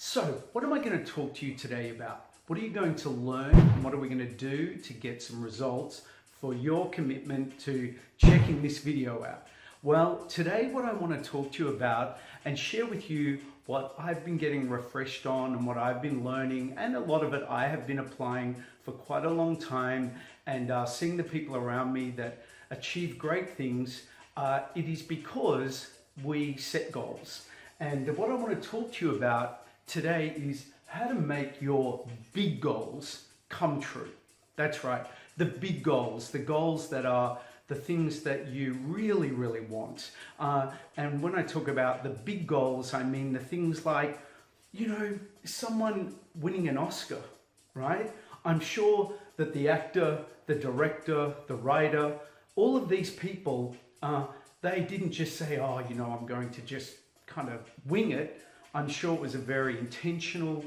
So, what am I going to talk to you today about? What are you going to learn and what are we going to do to get some results for your commitment to checking this video out? Well, today what I want to talk to you about and share with you what I've been getting refreshed on and what I've been learning, and a lot of it I have been applying for quite a long time, and seeing the people around me that achieve great things, it is because we set goals. And what I want to talk to you about today is how to make your big goals come true. That's right, the big goals, the goals that are the things that you really, really want. And when I talk about the big goals, I mean the things like, someone winning an Oscar, right? I'm sure that the actor, the director, the writer, all of these people, they didn't just say, I'm going to just kind of wing it. I'm sure it was a very intentional,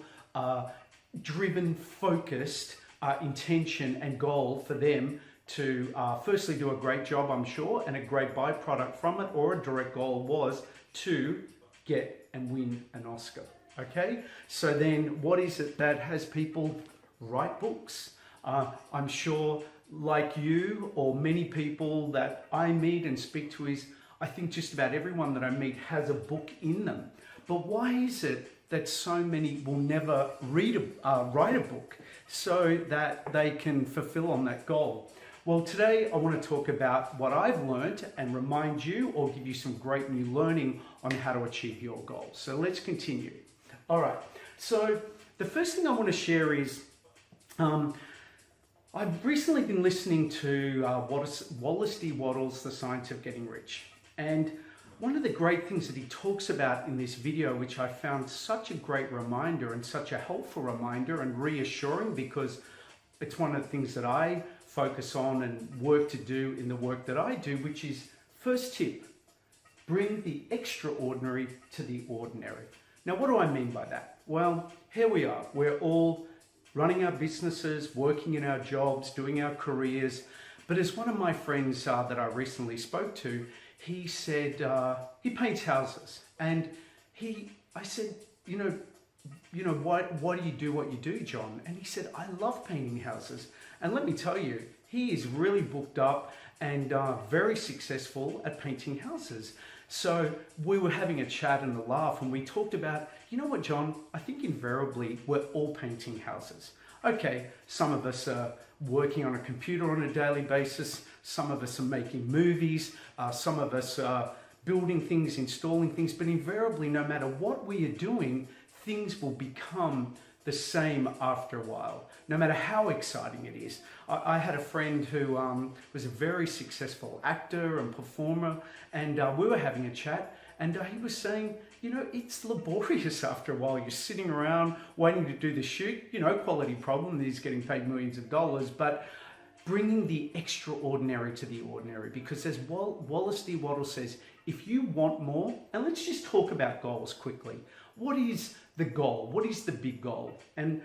driven, focused intention and goal for them to firstly do a great job, I'm sure, and a great byproduct from it, or a direct goal was to get and win an Oscar. Okay, so then what is it that has people write books? I'm sure, like you or many people that I meet and speak to, I think just about everyone that I meet has a book in them. But why is it that so many will never write a book so that they can fulfill on that goal? Well, today I want to talk about what I've learned and remind you or give you some great new learning on how to achieve your goals. So let's continue. All right, so the first thing I want to share is I've recently been listening to Wallace D. Wattles, The Science of Getting Rich. And one of the great things that he talks about in this video, which I found such a great reminder and such a helpful reminder and reassuring, because it's one of the things that I focus on and work to do in the work that I do, which is, first tip, bring the extraordinary to the ordinary. Now, what do I mean by that? Well, here we are. We're all running our businesses, working in our jobs, doing our careers. But as one of my friends that I recently spoke to, he said he paints houses, and I said, why do you do what you do, John? And he said, I love painting houses. And let me tell you, he is really booked up and very successful at painting houses. So we were having a chat and a laugh, and we talked about, you know what, John, I think invariably we're all painting houses. Okay, some of us are working on a computer on a daily basis, some of us are making movies, some of us are building things, installing things, but invariably, no matter what we are doing, things will become the same after a while, no matter how exciting it is. I had a friend who was a very successful actor and performer, and we were having a chat, and he was saying, it's laborious after a while. You're sitting around waiting to do the shoot, quality problem, he's getting paid millions of dollars, but bringing the extraordinary to the ordinary, because as Wallace D. Wattles says, if you want more, and let's just talk about goals quickly. What is the goal? What is the big goal? And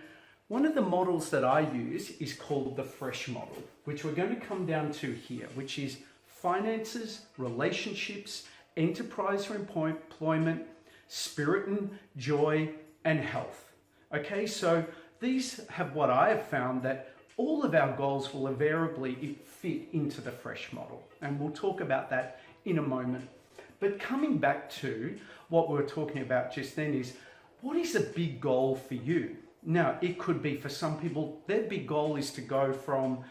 one of the models that I use is called the FRESH model, which we're going to come down to here, which is finances, relationships, enterprise or employment, spirit and joy, and health. Okay, so these have what I have found that all of our goals will invariably fit into the FRESH model, and we'll talk about that in a moment. But coming back to what we were talking about just then is, what is a big goal for you? Now, it could be for some people, their big goal is to go from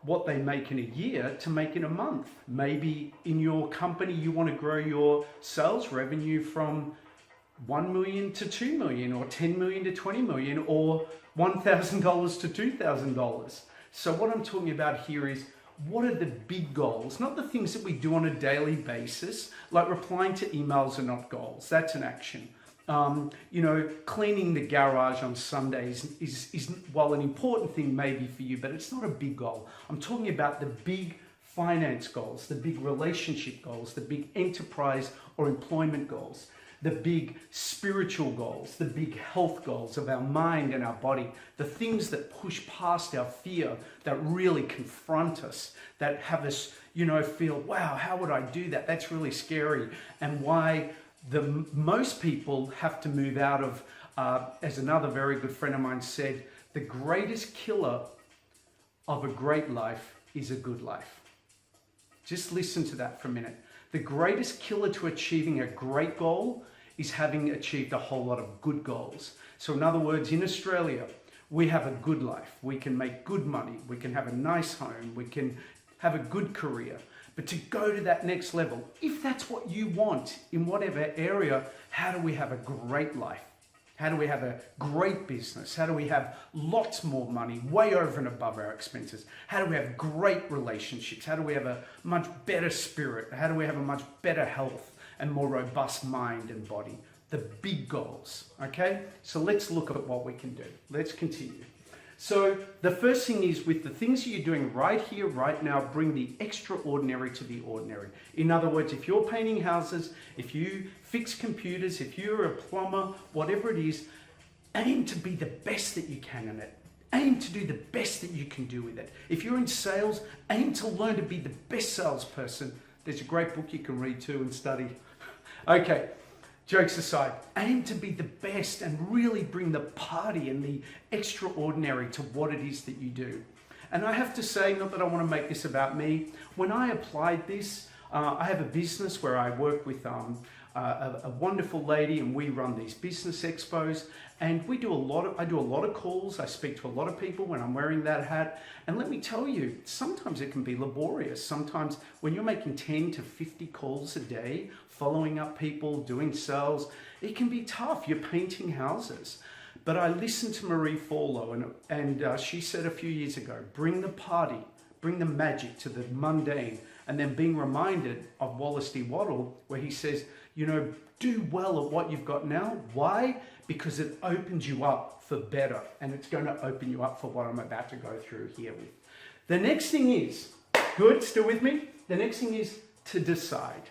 what they make in a year to make in a month. Maybe in your company, you want to grow your sales revenue from 1 million to 2 million, or 10 million to 20 million, or $1,000 to $2,000. So what I'm talking about here is, what are the big goals? Not the things that we do on a daily basis, like replying to emails are not goals. That's an action. Cleaning the garage on Sundays is while an important thing maybe for you, but it's not a big goal. I'm talking about the big finance goals, the big relationship goals, the big enterprise or employment goals, the big spiritual goals, the big health goals of our mind and our body, the things that push past our fear, that really confront us, that have us, feel, wow, how would I do that? That's really scary. And why most people have to move out of as another very good friend of mine said, the greatest killer of a great life is a good life. Just listen to that for a minute. The greatest killer to achieving a great goal is having achieved a whole lot of good goals. So in other words, in Australia, we have a good life. We can make good money. We can have a nice home. We can have a good career. But to go to that next level, if that's what you want in whatever area, how do we have a great life? How do we have a great business? How do we have lots more money, way over and above our expenses? How do we have great relationships? How do we have a much better spirit? How do we have a much better health and more robust mind and body? The big goals, okay? So let's look at what we can do. Let's continue. So the first thing is, with the things that you're doing right here, right now, bring the extraordinary to the ordinary. In other words, if you're painting houses, if you fix computers, if you're a plumber, whatever it is, aim to be the best that you can in it. Aim to do the best that you can do with it. If you're in sales, aim to learn to be the best salesperson. There's a great book you can read too and study. Okay. Jokes aside, aim to be the best and really bring the party and the extraordinary to what it is that you do. And I have to say, not that I want to make this about me, when I applied this, I have a business where I work with a wonderful lady, and we run these business expos, and I do a lot of calls. I speak to a lot of people when I'm wearing that hat, and let me tell you, sometimes it can be laborious. Sometimes when you're making 10 to 50 calls a day, following up people, doing sales, it can be tough. You're painting houses. But I listened to Marie Forleo, and she said a few years ago, bring the party, bring the magic to the mundane. And then being reminded of Wallace D. Waddell, where he says, you know, do well at what you've got now. Why? Because it opens you up for better. And it's going to open you up for what I'm about to go through here with. The next thing is, good, still with me? The next thing is to decide.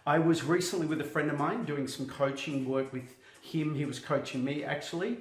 I was recently with a friend of mine doing some coaching work with him. He was coaching me actually,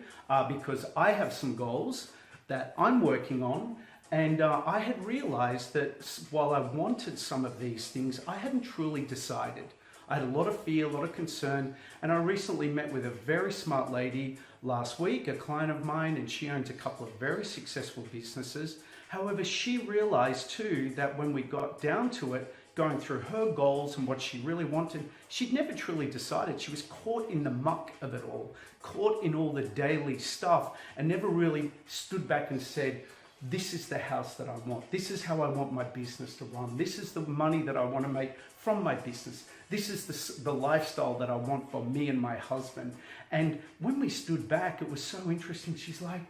because I have some goals that I'm working on. And I had realized that while I wanted some of these things, I hadn't truly decided. I had a lot of fear, a lot of concern, and I recently met with a very smart lady last week, a client of mine, and she owns a couple of very successful businesses. However, she realized too that when we got down to it, going through her goals and what she really wanted, she'd never truly decided. She was caught in the muck of it all, caught in all the daily stuff, and never really stood back and said, this is the house that I want. This is how I want my business to run. This is the money that I want to make from my business. This is the lifestyle that I want for me and my husband. And when we stood back, it was so interesting. She's like,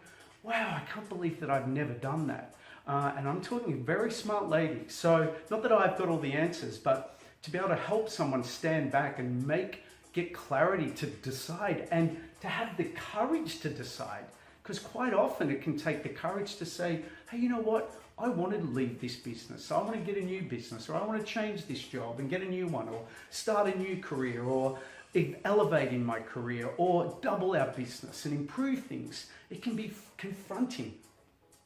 wow, I can't believe that I've never done that. And I'm talking a very smart lady. So not that I've got all the answers, but to be able to help someone stand back and get clarity to decide, and to have the courage to decide. Because quite often it can take the courage to say, hey, you know what? I want to leave this business. I want to get a new business, or I want to change this job and get a new one, or start a new career, or elevate in my career, or double our business and improve things. It can be confronting,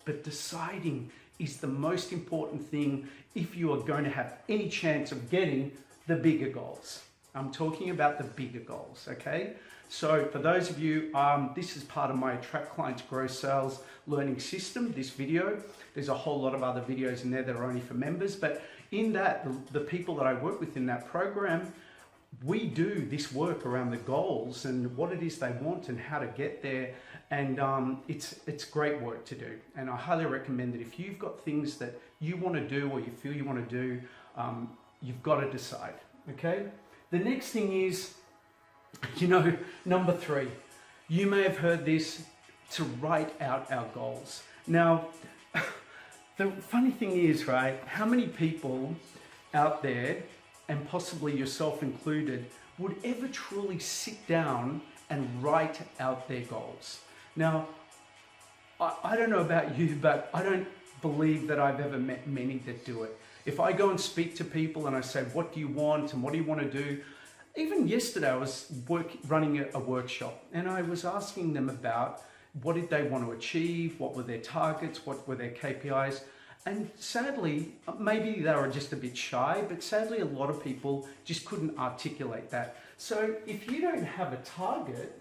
but deciding is the most important thing if you are going to have any chance of getting the bigger goals. I'm talking about the bigger goals, okay? So for those of you, this is part of my Attract Clients, Grow Sales learning system, this video. There's a whole lot of other videos in there that are only for members, but in that, the people that I work with in that program, we do this work around the goals and what it is they want and how to get there. And it's great work to do. And I highly recommend that if you've got things that you want to do or you feel you want to do, you've got to decide, okay? The next thing is, number 3, you may have heard this, to write out our goals. Now, the funny thing is, right, how many people out there, and possibly yourself included, would ever truly sit down and write out their goals? Now, I don't know about you, but I don't believe that I've ever met many that do it. If I go and speak to people and I say, what do you want and what do you want to do? Even yesterday I was running a workshop, and I was asking them about what did they want to achieve, what were their targets, what were their KPIs. And sadly, maybe they were just a bit shy, but sadly a lot of people just couldn't articulate that. So if you don't have a target,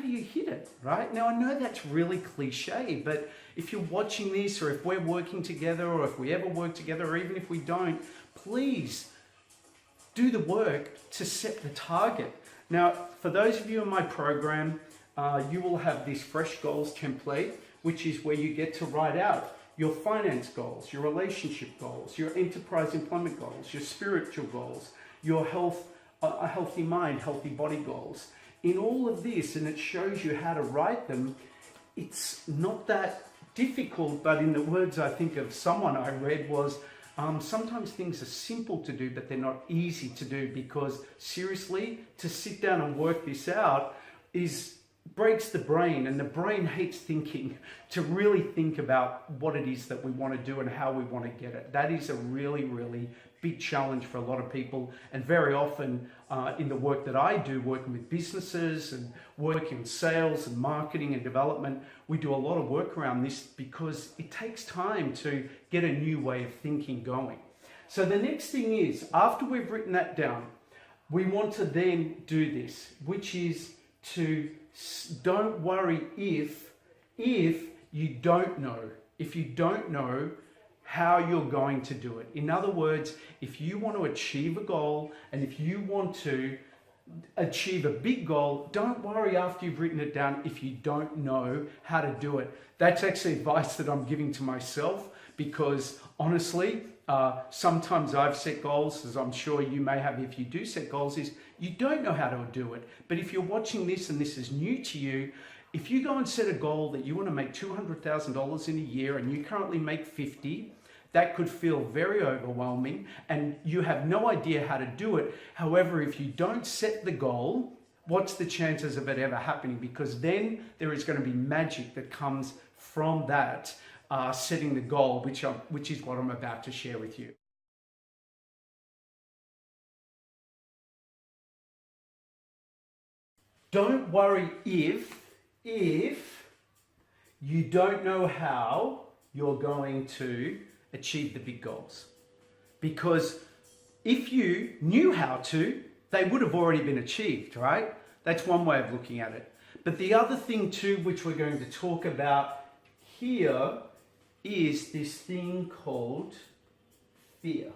do you hit it, right? Now, I know that's really cliche, but if you're watching this, or if we're working together, or if we ever work together, or even if we don't, please do the work to set the target. Now, for those of you in my program, you will have this fresh goals template, which is where you get to write out your finance goals, your relationship goals, your enterprise employment goals, your spiritual goals, your health, a healthy mind, healthy body goals. In all of this, and it shows you how to write them, it's not that difficult, but in the words I think of someone I read was, sometimes things are simple to do, but they're not easy to do, because seriously, to sit down and work this out breaks the brain, and the brain hates thinking. To really think about what it is that we want to do and how we want to get it. That is a really, really big challenge for a lot of people. And very often in the work that I do, working with businesses and working in sales and marketing and development, we do a lot of work around this because it takes time to get a new way of thinking going. So the next thing is, after we've written that down, we want to then do this, which is to don't worry if you don't know. If you don't know how you're going to do it. In other words, if you want to achieve a goal, and if you want to achieve a big goal, don't worry after you've written it down if you don't know how to do it. That's actually advice that I'm giving to myself, because honestly, sometimes I've set goals, as I'm sure you may have if you do set goals, is you don't know how to do it. But if you're watching this and this is new to you, if you go and set a goal that you want to make $200,000 in a year and you currently make 50, that could feel very overwhelming and you have no idea how to do it. However, if you don't set the goal, what's the chances of it ever happening? Because then there is going to be magic that comes from that setting the goal, which is what I'm about to share with you. Don't worry if you don't know how you're going to achieve the big goals. Because if you knew how to, they would have already been achieved, right? That's one way of looking at it. But the other thing too, which we're going to talk about here, is this thing called fear,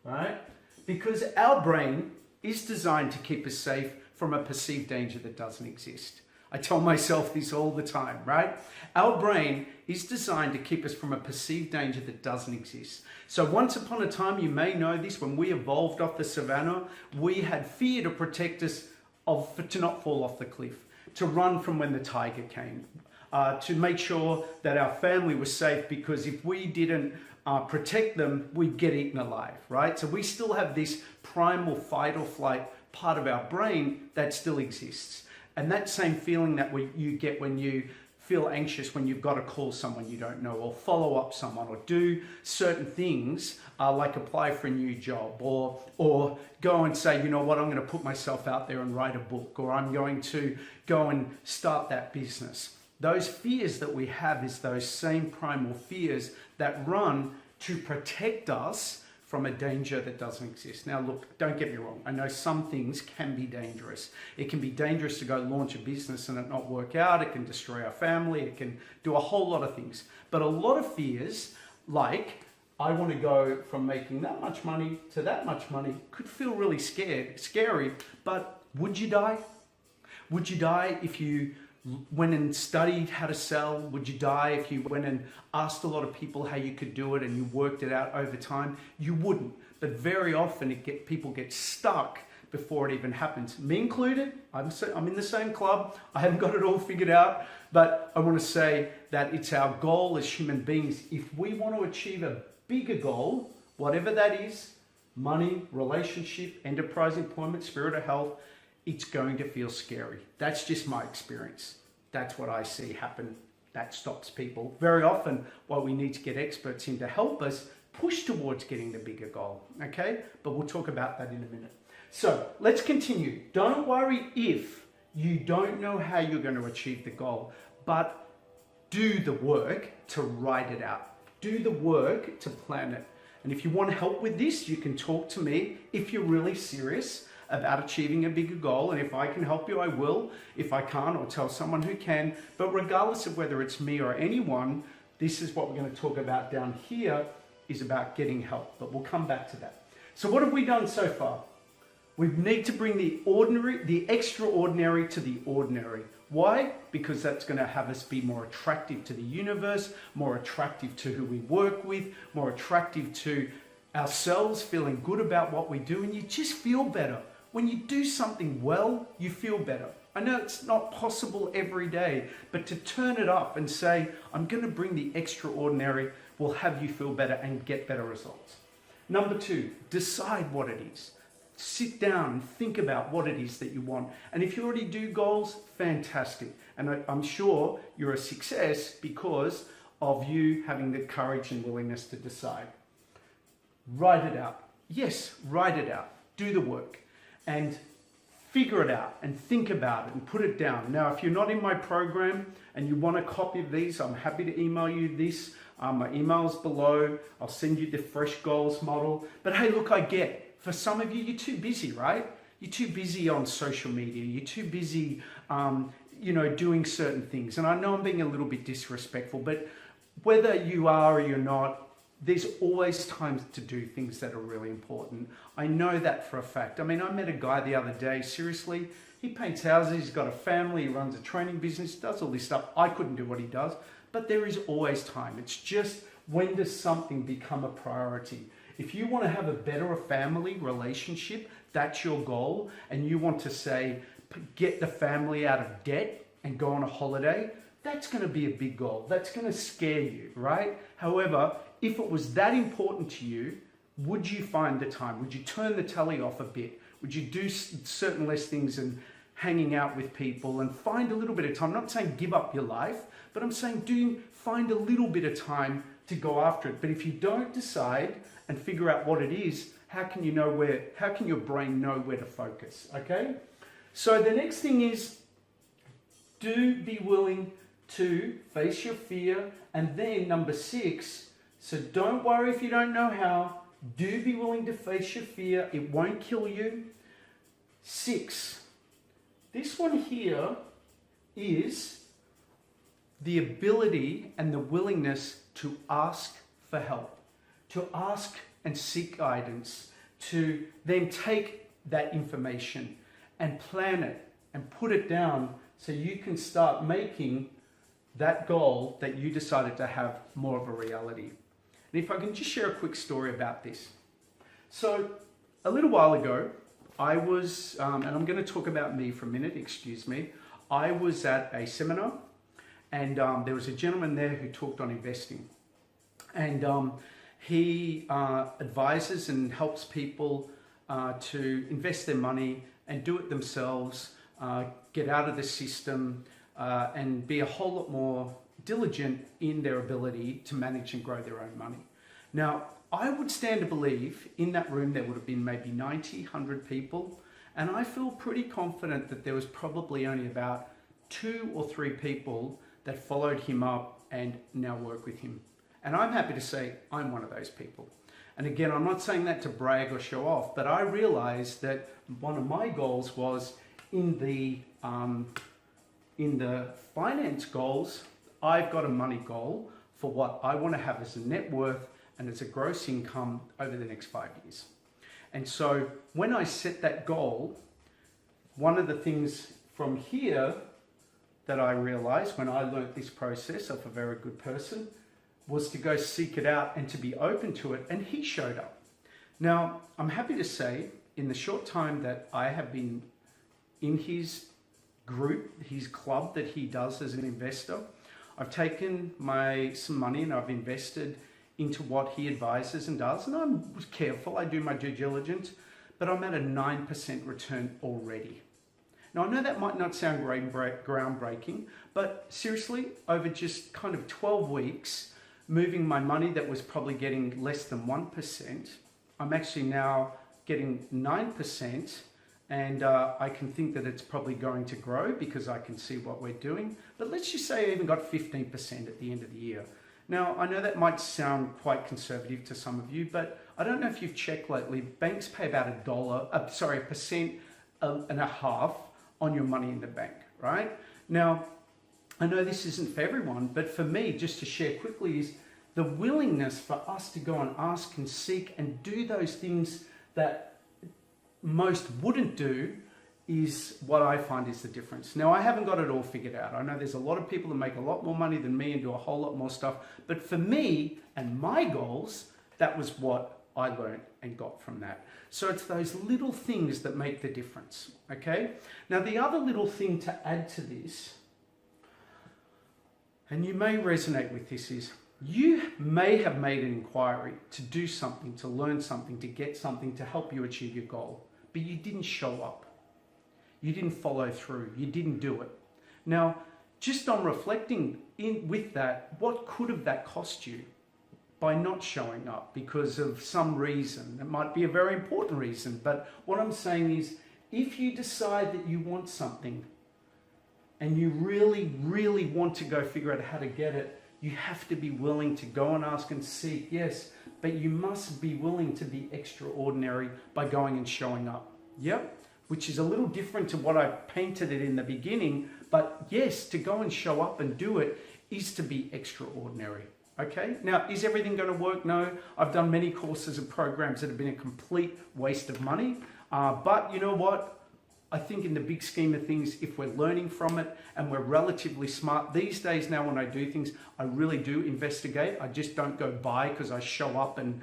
right? Because our brain is designed to keep us safe from a perceived danger that doesn't exist. I tell myself this all the time, right? Our brain is designed to keep us from a perceived danger that doesn't exist. So once upon a time, you may know this, when we evolved off the savannah, we had fear to protect us to not fall off the cliff, to run from when the tiger came, to make sure that our family was safe, because if we didn't protect them, we'd get eaten alive, right? So we still have this primal fight or flight part of our brain that still exists. And that same feeling that you get when you feel anxious when you've got to call someone you don't know, or follow up someone, or do certain things like apply for a new job, or go and say, you know what, I'm going to put myself out there and write a book, or I'm going to go and start that business. Those fears that we have is those same primal fears that run to protect us from a danger that doesn't exist. Now look, don't get me wrong. I know some things can be dangerous. It can be dangerous to go launch a business and it not work out. It can destroy our family. It can do a whole lot of things. But a lot of fears, like I want to go from making that much money to that much money, could feel really scary. But would you die? Would you die if you went and studied how to sell? Would you die if you went and asked a lot of people how you could do it and you worked it out over time? You wouldn't. But very often people get stuck before it even happens. Me included. I'm in the same club. I haven't got it all figured out. But I want to say that it's our goal as human beings. If we want to achieve a bigger goal, whatever that is, money, relationship, enterprise, employment, spirit or health, it's going to feel scary. That's just my experience. That's what I see happen. That stops people. Very often, what we need to get experts in to help us push towards getting the bigger goal, okay? But we'll talk about that in a minute. So let's continue. Don't worry if you don't know how you're going to achieve the goal, but do the work to write it out. Do the work to plan it. And if you want help with this, you can talk to me if you're really serious about achieving a bigger goal. And if I can help you, I will. If I can't, I'll tell someone who can. But regardless of whether it's me or anyone, this is what we're going to talk about down here, is about getting help. But we'll come back to that. So what have we done so far? We need to bring the extraordinary to the ordinary. Why? Because that's going to have us be more attractive to the universe, more attractive to who we work with, more attractive to ourselves, feeling good about what we do, and you just feel better. When you do something well, you feel better. I know it's not possible every day, but to turn it up and say, I'm going to bring the extraordinary, will have you feel better and get better results. Number 2, decide what it is. Sit down and think about what it is that you want. And if you already do goals, fantastic. And I'm sure you're a success because of you having the courage and willingness to decide. Write it out. Yes, write it out. Do the work and figure it out and think about it and put it down. Now, if you're not in my program and you want a copy of these, I'm happy to email you this. My email's below. I'll send you the fresh goals model. But hey, look, I get. For some of you, you're too busy, right? You're too busy on social media. You're too busy, doing certain things. And I know I'm being a little bit disrespectful, but whether you are or you're not, there's always times to do things that are really important. I know that for a fact. I mean, I met a guy the other day, seriously, he paints houses, he's got a family, he runs a training business, does all this stuff. I couldn't do what he does, but there is always time. It's just, when does something become a priority? If you want to have a better family relationship, that's your goal, and you want to say, get the family out of debt and go on a holiday, that's going to be a big goal. That's going to scare you, right? However, if it was that important to you, would you find the time? Would you turn the telly off a bit? Would you do certain less things and hanging out with people and find a little bit of time? I'm not saying give up your life, but I'm saying find a little bit of time to go after it. But if you don't decide and figure out what it is, how can your brain know where to focus? Okay? So the next thing is, do be willing to face your fear. And then number 6, so don't worry if you don't know how, do be willing to face your fear. It won't kill you. 6, this one here is the ability and the willingness to ask for help, to ask and seek guidance, to then take that information and plan it and put it down so you can start making that goal that you decided to have more of a reality. And if I can just share a quick story about this. So a little while ago, I was, and I'm going to talk about me for a minute, excuse me. I was at a seminar and there was a gentleman there who talked on investing. And he advises and helps people to invest their money and do it themselves, get out of the system, and be a whole lot more diligent in their ability to manage and grow their own money. Now, I would stand to believe in that room there would have been maybe 90, 100 people, and I feel pretty confident that there was probably only about 2 or 3 people that followed him up and now work with him. And I'm happy to say I'm one of those people. And again, I'm not saying that to brag or show off, but I realized that one of my goals was in the finance goals, I've got a money goal for what I want to have as a net worth and as a gross income over the next 5 years. And so when I set that goal, one of the things from here that I realized when I learnt this process of a very good person was to go seek it out and to be open to it, and he showed up. Now, I'm happy to say, in the short time that I have been in his group, his club that he does as an investor, I've taken some money and I've invested into what he advises and does, and I'm careful, I do my due diligence, but I'm at a 9% return already. Now, I know that might not sound groundbreaking, but seriously, over just kind of 12 weeks, moving my money that was probably getting less than 1%, I'm actually now getting 9%, and I can think that it's probably going to grow because I can see what we're doing. But let's just say I even got 15% at the end of the year. Now, I know that might sound quite conservative to some of you, but I don't know if you've checked lately, banks pay about a percent and a half on your money in the bank, right? Now, I know this isn't for everyone, but for me, just to share quickly, is the willingness for us to go and ask and seek and do those things that most wouldn't do is what I find is the difference. Now, I haven't got it all figured out. I know there's a lot of people that make a lot more money than me and do a whole lot more stuff. But for me and my goals, that was what I learned and got from that. So it's those little things that make the difference, okay? Now, the other little thing to add to this, and you may resonate with this, is you may have made an inquiry to do something, to learn something, to get something to help you achieve your goal, but you didn't show up. You didn't follow through. You didn't do it. Now, just on reflecting with that, what could have that cost you by not showing up because of some reason? It might be a very important reason, but what I'm saying is, if you decide that you want something and you really, really want to go figure out how to get it, you have to be willing to go and ask and seek, yes, but you must be willing to be extraordinary by going and showing up. Yep. Which is a little different to what I painted it in the beginning. But yes, to go and show up and do it is to be extraordinary. Okay? Now, is everything going to work? No. I've done many courses and programs that have been a complete waste of money. But you know what? I think in the big scheme of things, if we're learning from it and we're relatively smart, these days now when I do things, I really do investigate. I just don't go by because I show up and,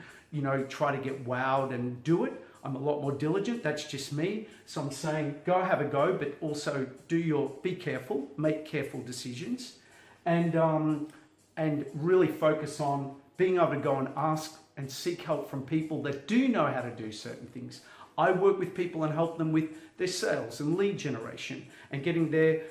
try to get wowed and do it. I'm a lot more diligent. That's just me. So I'm saying go have a go, but also be careful, make careful decisions, and really focus on being able to go and ask and seek help from people that do know how to do certain things. I work with people and help them with their sales and lead generation and getting their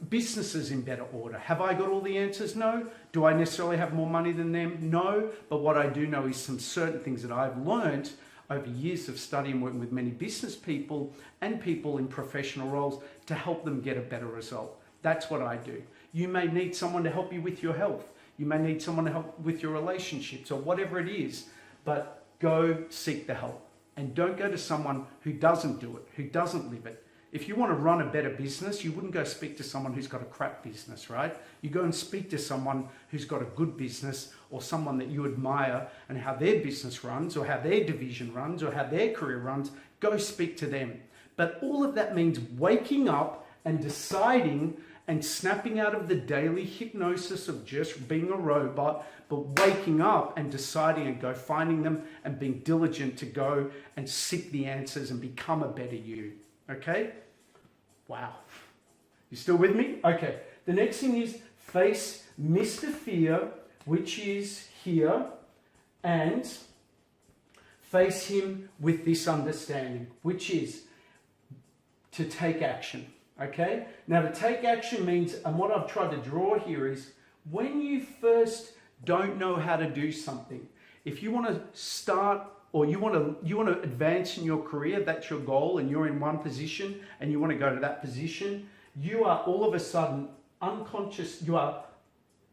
businesses in better order. Have I got all the answers? No. Do I necessarily have more money than them? No. But what I do know is some certain things that I've learned over years of studying and working with many business people and people in professional roles to help them get a better result. That's what I do. You may need someone to help you with your health. You may need someone to help with your relationships or whatever it is, but go seek the help and don't go to someone who doesn't do it, who doesn't live it. If you want to run a better business, you wouldn't go speak to someone who's got a crap business, right? You go and speak to someone who's got a good business or someone that you admire and how their business runs or how their division runs or how their career runs. Go speak to them. But all of that means waking up and deciding and snapping out of the daily hypnosis of just being a robot, but waking up and deciding and go finding them and being diligent to go and seek the answers and become a better you. Okay? Wow. You still with me? Okay. The next thing is face Mr. Fear, which is here, and face him with this understanding, which is to take action. Okay? Now, to take action means, and what I've tried to draw here is, when you first don't know how to do something, if you want to start or you want to advance in your career, that's your goal, and you're in one position and you want to go to that position, you are all of a sudden unconscious, you are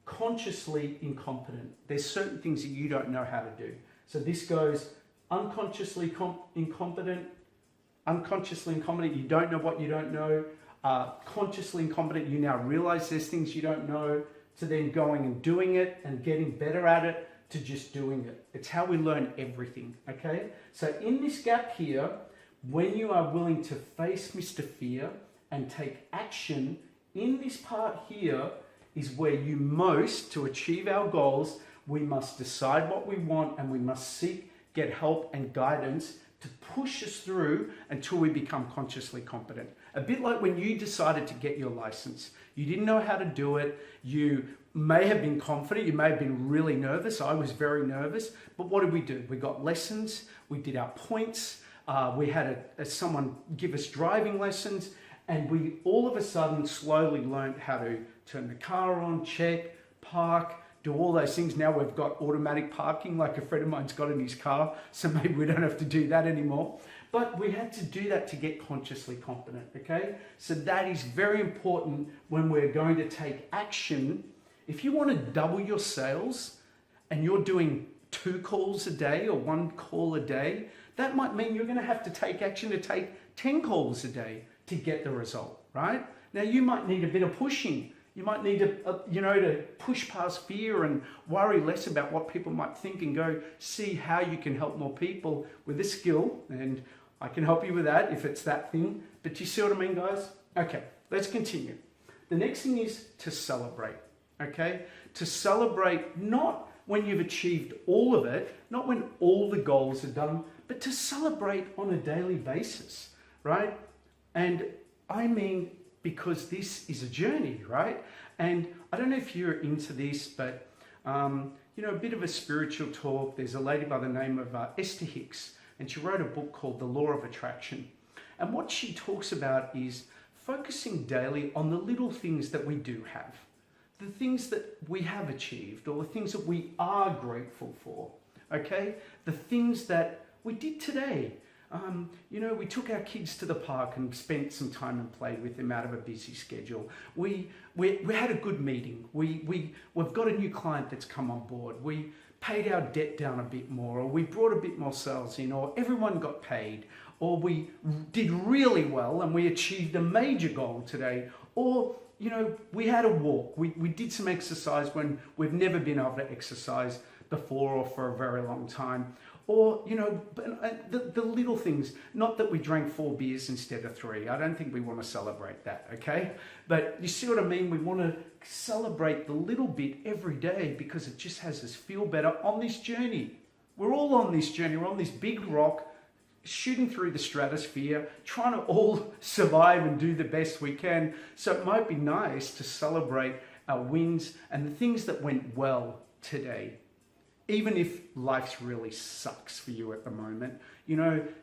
consciously incompetent. There's certain things that you don't know how to do. So this goes unconsciously incompetent, you don't know what you don't know, consciously incompetent, you now realize there's things you don't know, to then going and doing it and getting better at it, to just doing it. It's how we learn everything, okay? So in this gap here, when you are willing to face Mr. Fear and take action, in this part here is where to achieve our goals, we must decide what we want and we must get help and guidance to push us through until we become consciously competent. A bit like when you decided to get your license. You didn't know how to do it. You may have been confident. You may have been really nervous. I was very nervous. But what did we do? We got lessons. We did our points. We had someone give us driving lessons. And we all of a sudden slowly learned how to turn the car on, check, park, do all those things. Now we've got automatic parking like a friend of mine's got in his car. So maybe we don't have to do that anymore. But we had to do that to get consciously competent, okay? So that is very important when we're going to take action. If you want to double your sales and you're doing 2 calls a day or 1 call a day, that might mean you're going to have to take action to take 10 calls a day to get the result, right? Now you might need a bit of pushing. You might need to push past fear and worry less about what people might think and go see how you can help more people with this skill. And I can help you with that if it's that thing. But you see what I mean, guys? Okay, let's continue. The next thing is to celebrate, okay? To celebrate not when you've achieved all of it, not when all the goals are done, but to celebrate on a daily basis, right? And I mean, because this is a journey, right? And I don't know if you're into this, but a bit of a spiritual talk. There's a lady by the name of Esther Hicks, and she wrote a book called The Law of Attraction. And what she talks about is focusing daily on the little things that we do have, the things that we have achieved, or the things that we are grateful for, okay? The things that we did today. We took our kids to the park and spent some time and played with them out of a busy schedule. We had a good meeting. We've got a new client that's come on board. We paid our debt down a bit more, or we brought a bit more sales in, or everyone got paid, or we did really well and we achieved a major goal today, or we had a walk. We did some exercise when we've never been able to exercise before or for a very long time. Or, the little things, not that we drank 4 beers instead of 3. I don't think we want to celebrate that, okay? But you see what I mean? We want to celebrate the little bit every day because it just has us feel better on this journey. We're all on this journey. We're on this big rock, shooting through the stratosphere, trying to all survive and do the best we can. So it might be nice to celebrate our wins and the things that went well today. Even if life really sucks for you at the moment,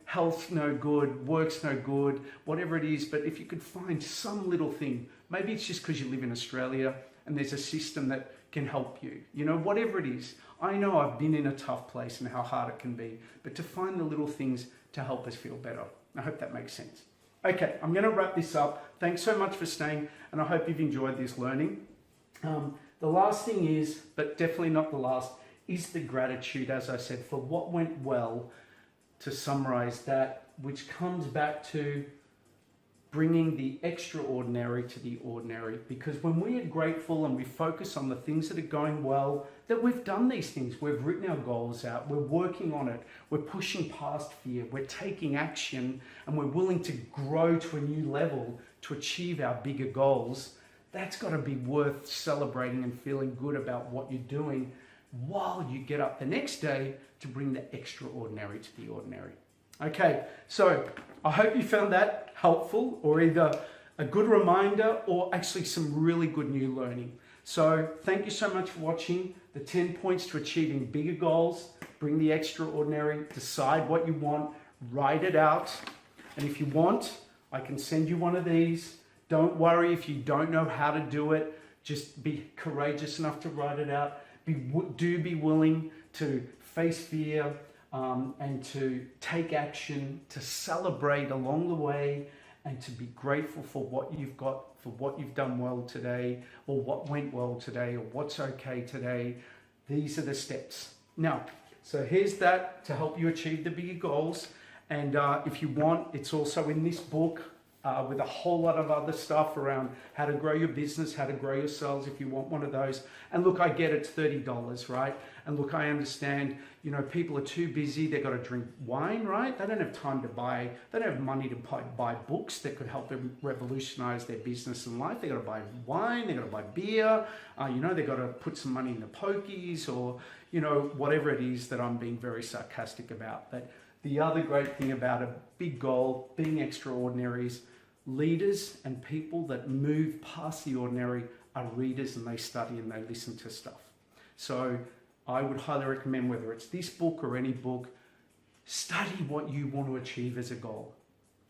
health's no good, work's no good, whatever it is, but if you could find some little thing, maybe it's just because you live in Australia and there's a system that can help you, whatever it is. I know I've been in a tough place and how hard it can be, but to find the little things to help us feel better. I hope that makes sense. Okay, I'm going to wrap this up. Thanks so much for staying, and I hope you've enjoyed this learning. The last thing is, but definitely not the last, is the gratitude, as I said, for what went well, to summarize that, which comes back to bringing the extraordinary to the ordinary. Because when we are grateful and we focus on the things that are going well, that we've done these things, we've written our goals out, we're working on it, we're pushing past fear, we're taking action, and we're willing to grow to a new level to achieve our bigger goals, that's got to be worth celebrating and feeling good about what you're doing, while you get up the next day to bring the extraordinary to the ordinary. Okay, so I hope you found that helpful, or either a good reminder or actually some really good new learning. So thank you so much for watching the 10 points to achieving bigger goals. Bring the extraordinary, decide what you want, write it out. And if you want, I can send you one of these. Don't worry if you don't know how to do it. Just be courageous enough to write it out. Do be willing to face fear and to take action, to celebrate along the way, and to be grateful for what you've got, for what you've done well today, or what went well today, or what's okay today. These are the steps. Now, so here's that to help you achieve the bigger goals. And if you want, it's also in this book. With a whole lot of other stuff around how to grow your business, how to grow your sales if you want one of those. And look, I get it's $30, right? And look, I understand, people are too busy. They've got to drink wine, right? They don't have time to buy, they don't have money to buy books that could help them revolutionize their business and life. They've got to buy wine, they've got to buy beer, they've got to put some money in the pokies or, whatever it is that I'm being very sarcastic about. But the other great thing about a big goal, being extraordinary, is leaders and people that move past the ordinary are readers, and they study and they listen to stuff. So I would highly recommend, whether it's this book or any book, study what you want to achieve as a goal.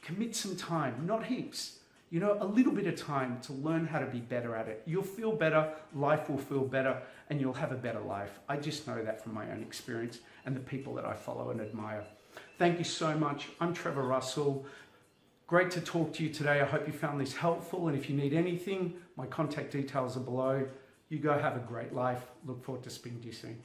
Commit some time, not heaps, a little bit of time to learn how to be better at it. You'll feel better, life will feel better, and you'll have a better life. I just know that from my own experience and the people that I follow and admire. Thank you so much. I'm Trevor Russell. Great to talk to you today. I hope you found this helpful. And if you need anything, my contact details are below. You go have a great life. Look forward to speaking to you soon.